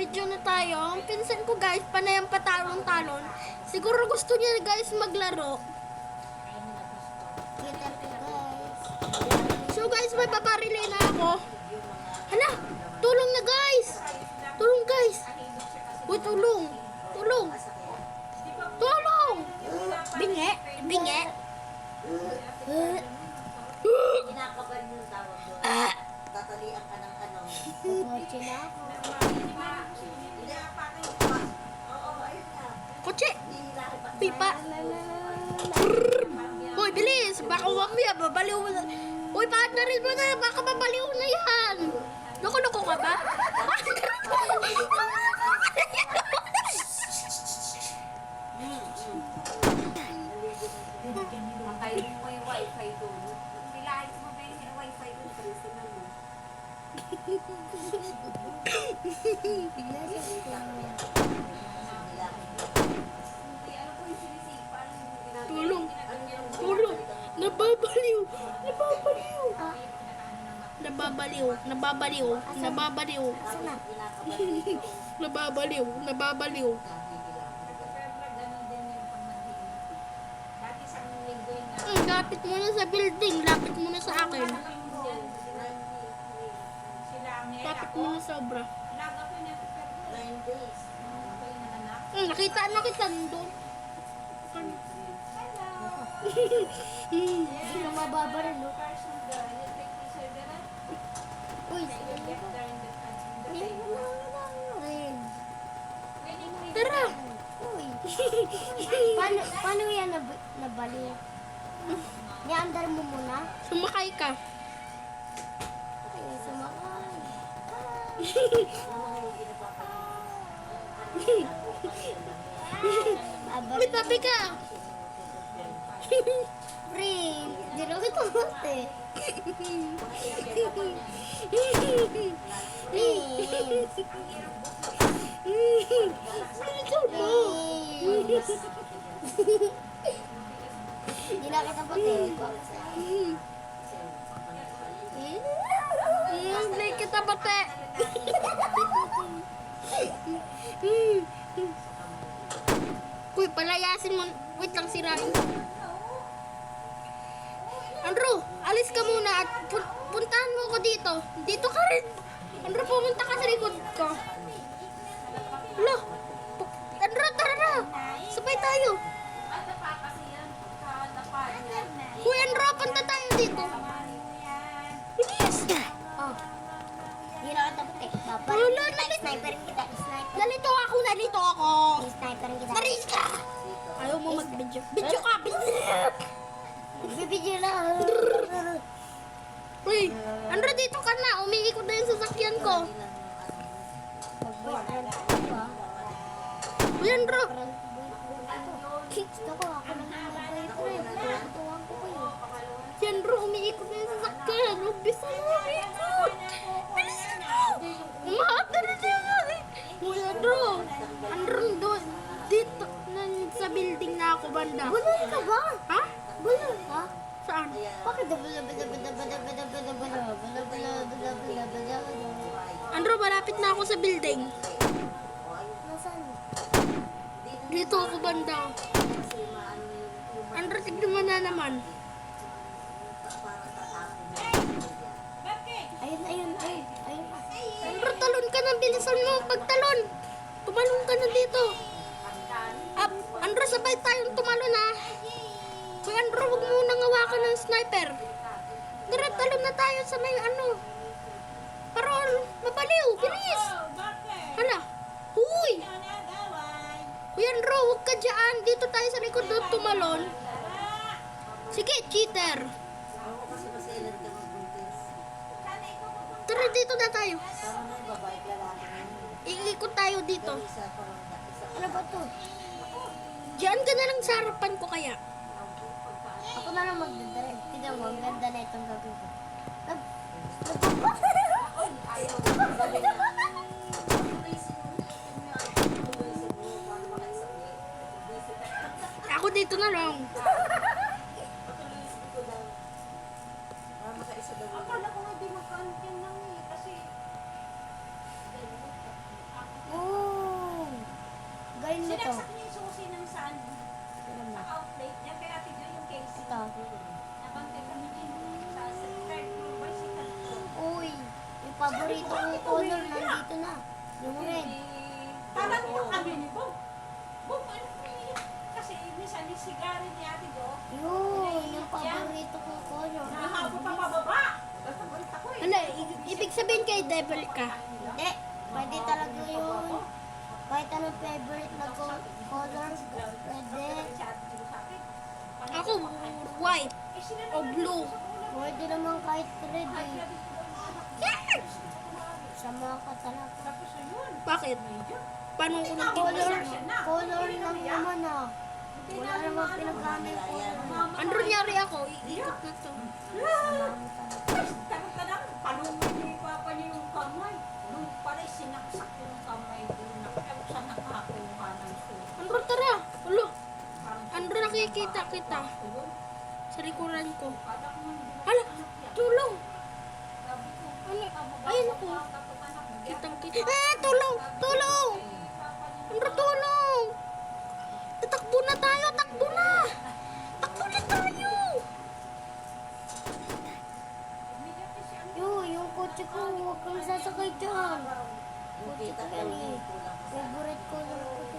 Mag-video na tayo. Ang pinsan ko guys, panayang patalon-talon. Siguro gusto niya guys maglaro. Twitter ko guys. So guys, may paparilay na ako. Hala, tulong na guys. Tulong guys. Uy, tulong. Tulong. Tulong. Binge. Binge. Kinakabahan mo yung tawag doon. Tatalian ka ng ano. Nagmotsi na ako. Hindi, parang oo, ayun nga. Kotse. Hihilahin pa. Pipa. Uy, bilis. Baka mamaya, babaliw mo na. Uy, partnerin mo na. Baka babaliw na yan. Loko-loko ka ba? Pakainin mo yung wifi doon. Pilahin mo ba yung wifi doon? Kristinan mo. Hindi, ano po yung sinisipan? Tulong. Tulong. Nababaliw. Nababaliw. Nababaliw. Nababaliw. Nababaliw. Saan na? Nababaliw. Nababaliw. Dati sa linggo yun na. Lapit mo na sa building. Lapit mo na sa akin. Lapit mo na sobra. Laga ko niya. 9 days. Ako yung nananak. Nakita na kita nandun. Hindi na mababaran, no? Uy, hindi mo na rin. Tara. Uy. Paano yan nabaliw? Niandar mo muna? Sumakay ka. Ay, sumakay. May tabi ka. Pre, di na kita mati. Di na kita mati. Hindi kita bate. Uy, palayasin mo. Wait lang, sirain. Andrew, alis ka muna at puntahan mo ko dito. Dito ka rin. Andrew, pumunta ka sa likod ko. Hala. Andrew, tara na. Sabay tayo. Ano pa kasi yan? Kadapa niya. Uy, Andrew, punta tayo dito. Bilis. Oh. Di na kita mati. Babalik Wala, kita. nalit- Sniper kita. Sniper. Nalito ako, nalito ako. Sniper kita. Naris ka. Ayaw mo mag-video. Video ka, video. Bibidyo na. Uy, Andrew, dito ka na. Umiikot na yung sasakyan ko. Mag-boyfriend ko ba? Uy, Andrew. Gusto ko ako lang mag-boyfriend. Tutuwang ko ko yun. Si Andrew, umiikot na yung sasakyan. Umbisa mo umiikot. Bilis ka. Umahata na siya nga eh. Uy, Andrew. Andrew, doon. Dito. Sa building na ako, banda. Bulol ka ba? Ha? Bulol ka? Saan? Bakit Andrew, malapit na ako sa building. Nasaan? Dito ako, banda. Andrew, tignan mo na naman. Ayun, ayun, ayun. Ayun. Andrew, talon ka na. Bilisan mo. Pagtalon. Tumalon ka na dito. Andrew, sabay tayong tumalon ha. Uy, Andrew, huwag mo nang hawakan ng sniper. Tara, talon na tayo sa may ano. Parol, mabaliw. Bilis. Hala. Uy. Uy, Andrew, huwag ka dyan. Dito tayo sa likod doon tumalon. Sige, cheater. Ako kasi masilan ka magbuntis. Tara, dito na tayo. Sama mo yung babae at lalaki mo. Iikot tayo dito. Isa parang isa. Ano ba to? Diyan ka na lang sa harapan ko kaya. Ako na lang magdadrive. Tignan mo, ang ganda na itong gagawin ko. Ako dito na lang. Makaisa daw. Akala ko nga di magkaantin lang eh, kasi Oo, paborito kong color nandito na. Yung red. Parang yung kami ni Bob. Bob, ano po yun? Kasi minsan yung sigari ni Ate Jo, Yun, yung paborito kong color. nahabo pa pababa. Basta balik ako eh. Ano, ibig sabihin kay devil ka. Hindi, pwede talaga yun. Kahit anong favorite na color, pwede. Si Ate Jo sa akin. Ako, white o blue. Pwede naman kahit red eh. Sama ka talaga. Tapos yun. Bakit? Paano ko Color, nagkita? color lang naman ah. Wala namang pinagamit color. Ano nangyari ako? Iikot na to. Tanong-tanong, palungan ni Papa niya yung kamay. Nung pala sinaksak yung kamay doon. Sa nakakuha ng suit. Andro, tara. Ulo. Andro, nakikita kita. Sa likuran ko. Hala, tulong. Ano? Ayun ako. Kitang kita. Tulong! Tulong! Andro, tulong! Tatakbo na tayo! Takbo na! Takbo na tayo! Yung kotse ko, huwag kang sasakay dyan. Kotse ko yan eh. Favorite color ko to.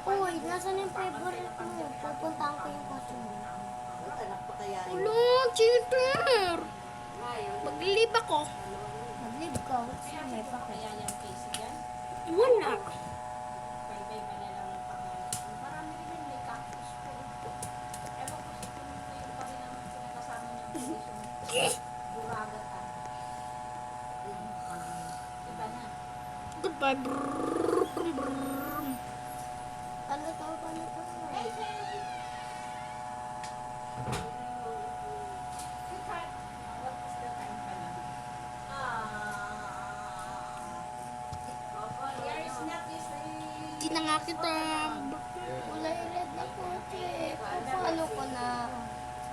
Uy, nasan yung favorite mo? Pupuntahan ko yung kotse mo. Tulong! Cheater! Maglilib ako. Mag-live ka. May pa kaya. Wala. Bye-bye ba na lang ng pangalan. Marami rin yun, may cactus po. Ewan ko sa tingin ko yung pa rin ang sinakasama niyang position. Buraga ka. Iba na. Goodbye. Brrrr, brum, brum. Ano to? Ano to? Sweetheart, what is the time pa na? Here is not this Di na nga kita. Kulay red na kotse. Paano ko na?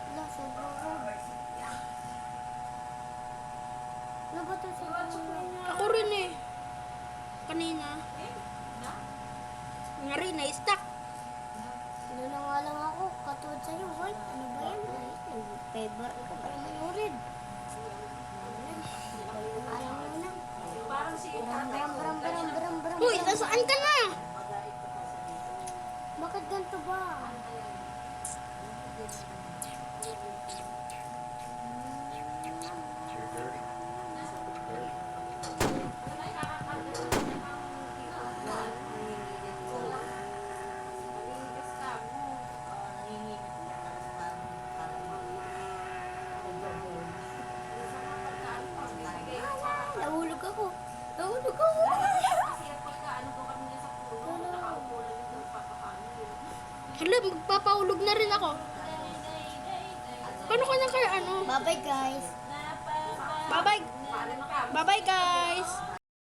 Wala, sobrang red. Ano ba ito? Sobrang red. Ako rin eh. Kanina. Nga rin, na-stuck. Ano na nga lang ako, katulad sa'yo, white. Ano ba yan? Ay, favorite ko pa naman yung red. Alam mo na. parang si Bram, bram, bram, bram, bram, bram. Uy, nasaan ka na? Bakit ganito ba? Malinis ka mo. Nanginginig ka lang. Nahulog ako. Nahulog ako. Kasi pagka ano ko kami niya sa puno, nakaupo lang yung papakaano yun. Hala, magpapaulog na rin ako. Paano ka na kaya ano? Bye-bye guys. Bye-bye. Paalam ka. Bye-bye guys.